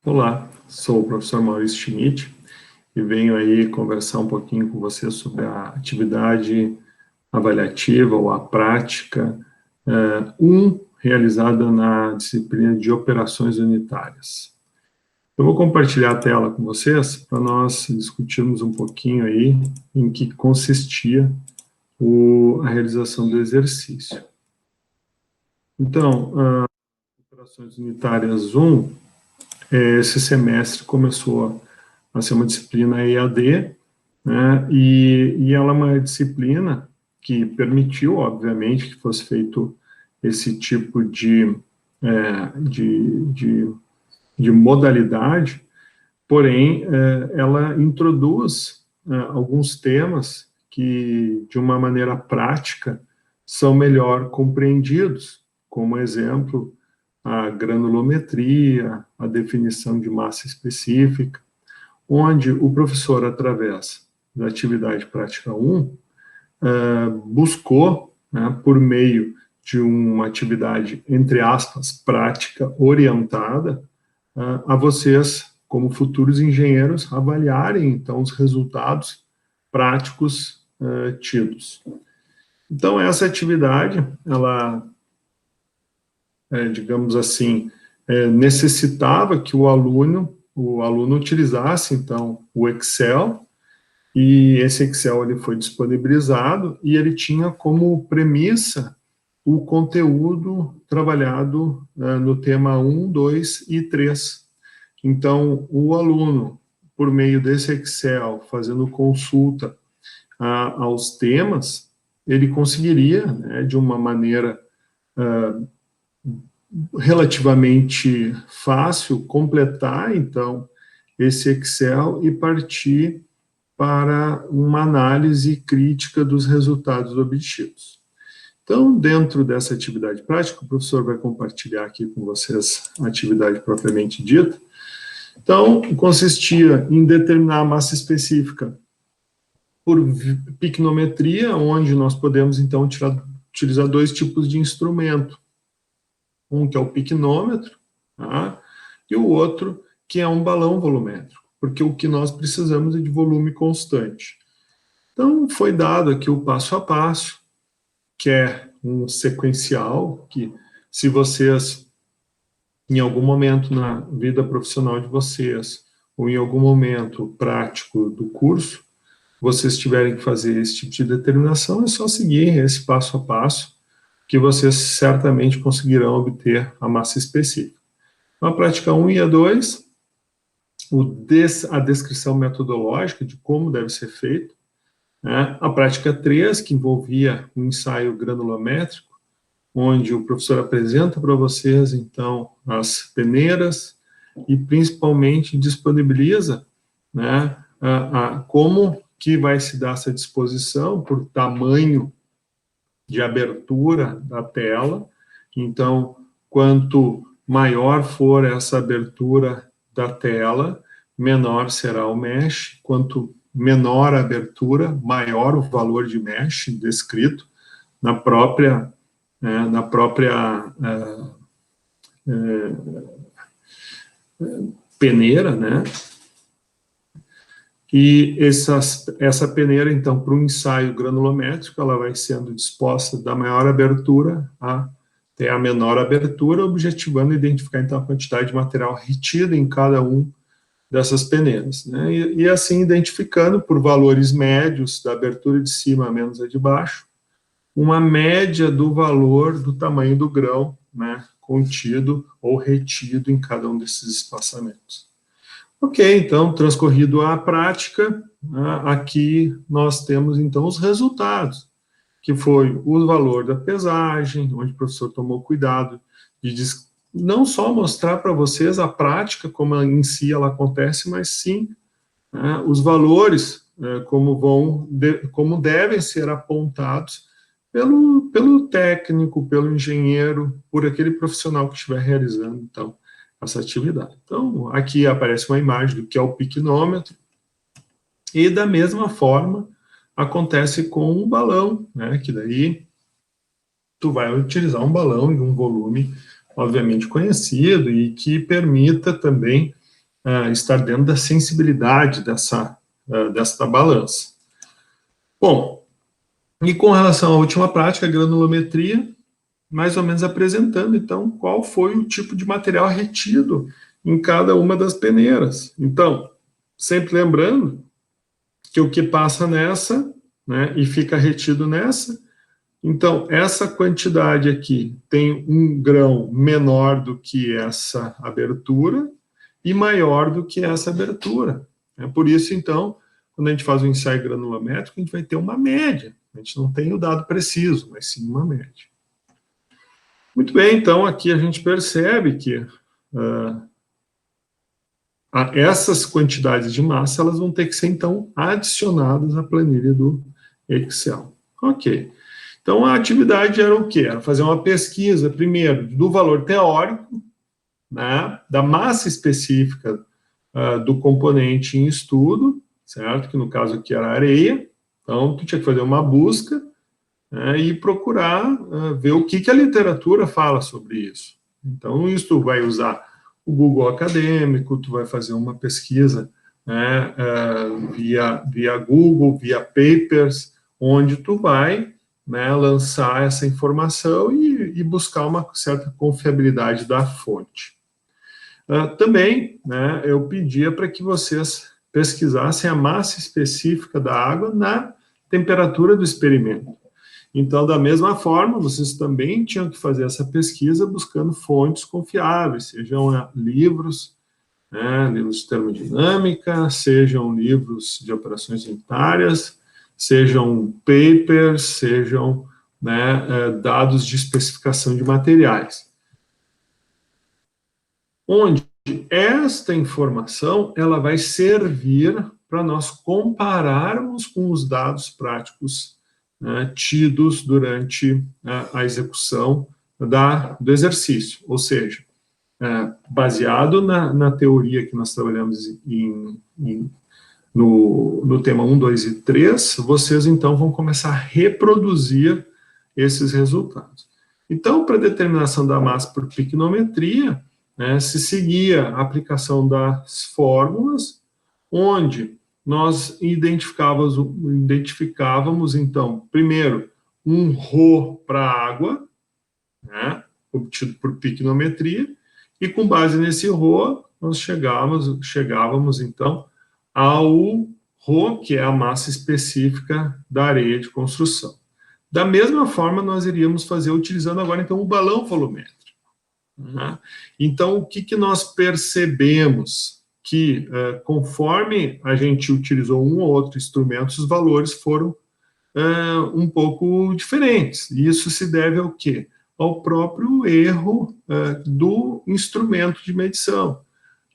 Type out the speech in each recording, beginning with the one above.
Olá, sou o professor Maurício Schmidt e venho aí conversar um pouquinho com você sobre a atividade avaliativa ou a prática 1 realizada na disciplina de operações unitárias. Eu vou compartilhar a tela com vocês para nós discutirmos um pouquinho aí em que consistia a realização do exercício. Então, operações unitárias 1, esse semestre começou a ser uma disciplina EAD, né, e ela é uma disciplina que permitiu, obviamente, que fosse feito esse tipo de modalidade, porém, ela introduz alguns temas que, de uma maneira prática, são melhor compreendidos, como exemplo, a granulometria, a definição de massa específica, onde o professor, através da atividade prática 1, buscou, né, por meio de uma atividade, entre aspas, prática orientada, a vocês, como futuros engenheiros, avaliarem, então, os resultados práticos tidos. Então, essa atividade, ela, digamos assim, necessitava que o aluno utilizasse, então, o Excel, e esse Excel ele foi disponibilizado, e ele tinha como premissa o conteúdo trabalhado no tema 1, 2 e 3. Então, o aluno, por meio desse Excel, fazendo consulta aos temas, ele conseguiria, né, de uma maneira relativamente fácil, completar, então, esse Excel e partir para uma análise crítica dos resultados obtidos. Então, dentro dessa atividade prática, o professor vai compartilhar aqui com vocês a atividade propriamente dita. Então, consistia em determinar a massa específica por picnometria, onde nós podemos, então, utilizar dois tipos de instrumento. Um que é o picnômetro, tá? E o outro que é um balão volumétrico, porque o que nós precisamos é de volume constante. Então, foi dado aqui o passo a passo, que é um sequencial, que se vocês, em algum momento na vida profissional de vocês, ou em algum momento prático do curso, vocês tiverem que fazer esse tipo de determinação, é só seguir esse passo a passo, que vocês certamente conseguirão obter a massa específica. Então, a prática 1 e a 2, a descrição metodológica de como deve ser feito, né? A prática 3, que envolvia um ensaio granulométrico, onde o professor apresenta para vocês, então, as peneiras e, principalmente, disponibiliza, né, como que vai se dar essa disposição por tamanho de abertura da tela. Então, quanto maior for essa abertura da tela, menor será o mesh. Quanto menor a abertura, maior o valor de mesh descrito na própria peneira, né? E essa peneira, então, para um ensaio granulométrico, ela vai sendo disposta da maior abertura até a menor abertura, objetivando identificar, então, a quantidade de material retida em cada um dessas peneiras, né? E assim, identificando por valores médios da abertura de cima menos a de baixo, uma média do valor do tamanho do grão, né, contido ou retido em cada um desses espaçamentos. Ok, então, transcorrido a prática, aqui nós temos, então, os resultados, que foi o valor da pesagem, onde o professor tomou cuidado de não só mostrar para vocês a prática, como em si ela acontece, mas sim, né, os valores, como devem ser apontados pelo técnico, pelo engenheiro, por aquele profissional que estiver realizando, então, essa atividade. Então, aqui aparece uma imagem do que é o picnômetro, e da mesma forma acontece com um balão, né, que daí tu vai utilizar um balão de um volume, obviamente, conhecido, e que permita também estar dentro da sensibilidade dessa balança. Bom, e com relação à última prática, a granulometria, mais ou menos apresentando, então, qual foi o tipo de material retido em cada uma das peneiras. Então, sempre lembrando que o que passa nessa, né, e fica retido nessa, então, essa quantidade aqui tem um grão menor do que essa abertura e maior do que essa abertura. É por isso, então, quando a gente faz o ensaio granulométrico, a gente vai ter uma média. A gente não tem o dado preciso, mas sim uma média. Muito bem, então, aqui a gente percebe que essas quantidades de massa, elas vão ter que ser, então, adicionadas à planilha do Excel. Ok. Então, a atividade era o quê? Era fazer uma pesquisa, primeiro, do valor teórico, né, da massa específica do componente em estudo, certo? Que no caso aqui era areia. Então, tu tinha que fazer uma busca, né, e procurar ver o que a literatura fala sobre isso. Então, isso tu vai usar o Google Acadêmico, tu vai fazer uma pesquisa, né, via Google, via papers, onde tu vai, né, lançar essa informação e buscar uma certa confiabilidade da fonte. Também, né, eu pedia para que vocês pesquisassem a massa específica da água na temperatura do experimento. Então, da mesma forma, vocês também tinham que fazer essa pesquisa buscando fontes confiáveis, sejam livros, né, livros de termodinâmica, sejam livros de operações unitárias, sejam papers, sejam, né, dados de especificação de materiais. Onde esta informação ela vai servir para nós compararmos com os dados práticos, né, tidos durante a execução do exercício, ou seja, baseado na teoria que nós trabalhamos no tema 1, 2 e 3, vocês então vão começar a reproduzir esses resultados. Então, para determinação da massa por piquenometria, né, se seguia a aplicação das fórmulas, onde nós identificávamos, então, primeiro, um ρ para água, né, obtido por piquenometria, e com base nesse ρ, nós chegávamos então, ao ρ, que é a massa específica da areia de construção. Da mesma forma, nós iríamos fazer utilizando agora, então, o balão volumétrico. Né? Então, o que nós percebemos? Que, conforme a gente utilizou um ou outro instrumento, os valores foram um pouco diferentes. E isso se deve ao quê? Ao próprio erro do instrumento de medição.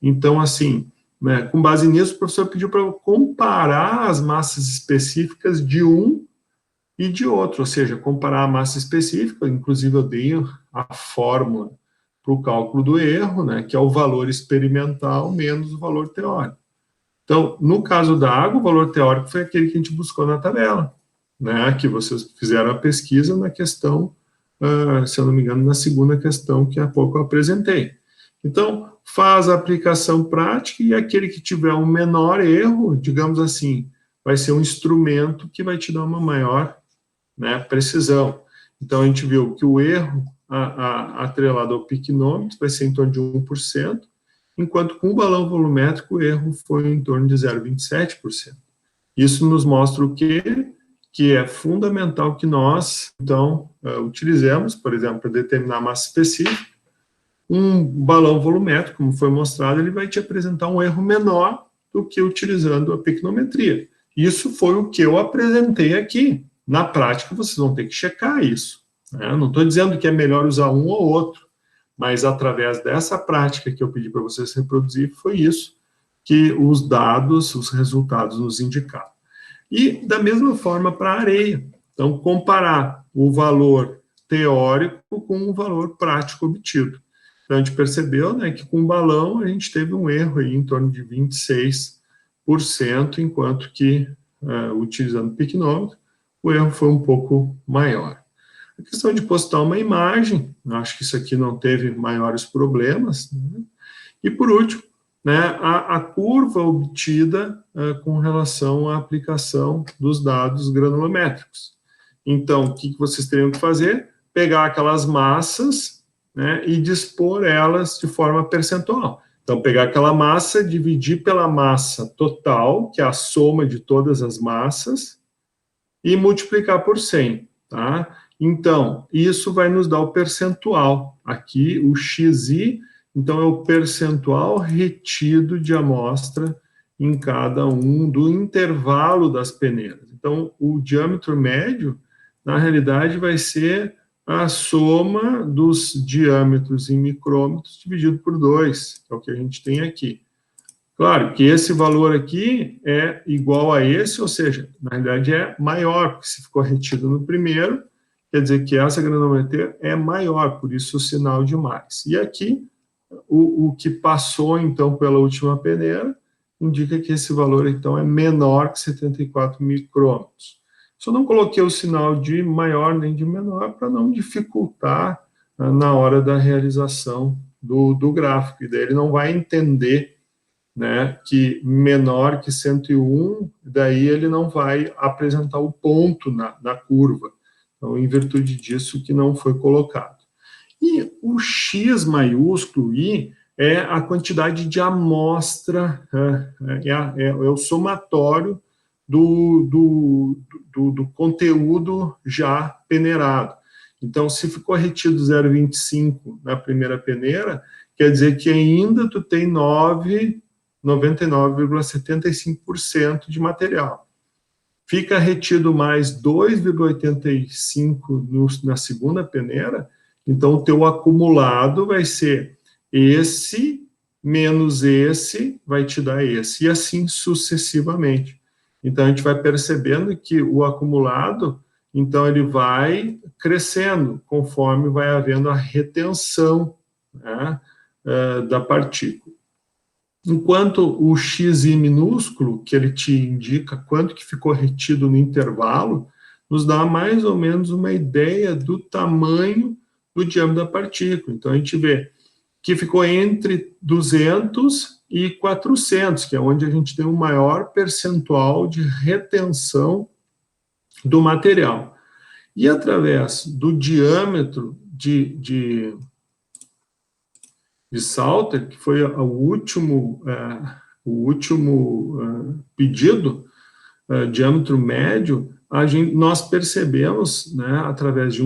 Então, assim, né, com base nisso, o professor pediu para eu comparar as massas específicas de um e de outro, ou seja, comparar a massa específica, inclusive eu dei a fórmula para o cálculo do erro, né, que é o valor experimental menos o valor teórico. Então, no caso da água, o valor teórico foi aquele que a gente buscou na tabela, né, que vocês fizeram a pesquisa na questão, se eu não me engano, na segunda questão que há pouco eu apresentei. Então, faz a aplicação prática e aquele que tiver um menor erro, digamos assim, vai ser um instrumento que vai te dar uma maior, né, precisão. Então, a gente viu que o erro atrelado ao piquenômetro vai ser em torno de 1%, enquanto com o balão volumétrico o erro foi em torno de 0,27%. Isso nos mostra o quê? Que é fundamental que nós, então, utilizemos, por exemplo, para determinar a massa específica, um balão volumétrico, como foi mostrado, ele vai te apresentar um erro menor do que utilizando a piquenometria. Isso foi o que eu apresentei aqui. Na prática, vocês vão ter que checar isso. Né? Não estou dizendo que é melhor usar um ou outro, mas através dessa prática que eu pedi para vocês reproduzir, foi isso que os dados, os resultados nos indicaram. E da mesma forma para a areia. Então, comparar o valor teórico com o valor prático obtido. Então, a gente percebeu, né, que com o balão a gente teve um erro aí em torno de 26%, enquanto que, utilizando o piquenômetro, o erro foi um pouco maior. A questão de postar uma imagem, acho que isso aqui não teve maiores problemas. Né? E, por último, né, a curva obtida com relação à aplicação dos dados granulométricos. Então, o que vocês teriam que fazer? Pegar aquelas massas, né, e dispor elas de forma percentual. Então, pegar aquela massa, dividir pela massa total, que é a soma de todas as massas, e multiplicar por 100, tá? Então, isso vai nos dar o percentual. Aqui, o XI, então, é o percentual retido de amostra em cada um do intervalo das peneiras. Então, o diâmetro médio, na realidade, vai ser a soma dos diâmetros em micrômetros dividido por 2, que é o que a gente tem aqui. Claro que esse valor aqui é igual a esse, ou seja, na realidade é maior, porque se ficou retido no primeiro, quer dizer que essa granulometria é maior, por isso o sinal de mais. E aqui, o que passou, então, pela última peneira, indica que esse valor, então, é menor que 74 micrômetros. Só não coloquei o sinal de maior nem de menor para não dificultar na hora da realização do gráfico, e daí ele não vai entender, né, que menor que 101, daí ele não vai apresentar o ponto na curva. Então, em virtude disso que não foi colocado. E o X maiúsculo, I, é a quantidade de amostra, é o somatório do conteúdo já peneirado. Então, se ficou retido 0,25 na primeira peneira, quer dizer que ainda tu tem 99,75% de material. Fica retido mais 2,85 na segunda peneira, então o teu acumulado vai ser esse menos esse, vai te dar esse, e assim sucessivamente. Então a gente vai percebendo que o acumulado, então ele vai crescendo conforme vai havendo a retenção, né, da partícula. Enquanto o XI minúsculo, que ele te indica quanto que ficou retido no intervalo, nos dá mais ou menos uma ideia do tamanho do diâmetro da partícula. Então, a gente vê que ficou entre 200 e 400, que é onde a gente tem o maior percentual de retenção do material. E através do diâmetro de Salter, que foi o último pedido, diâmetro médio, nós percebemos, né, através de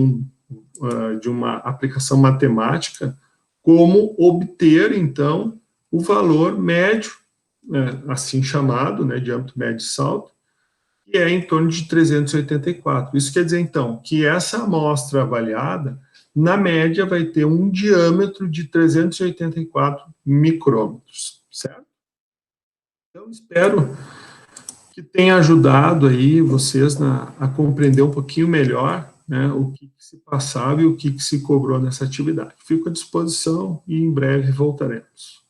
uma aplicação matemática, como obter, então, o valor médio, assim chamado, né, diâmetro médio de Salter, que é em torno de 384. Isso quer dizer, então, que essa amostra avaliada, na média, vai ter um diâmetro de 384 micrômetros, certo? Então, espero que tenha ajudado aí vocês a compreender um pouquinho melhor, né, o que se passava e o que se cobrou nessa atividade. Fico à disposição e em breve voltaremos.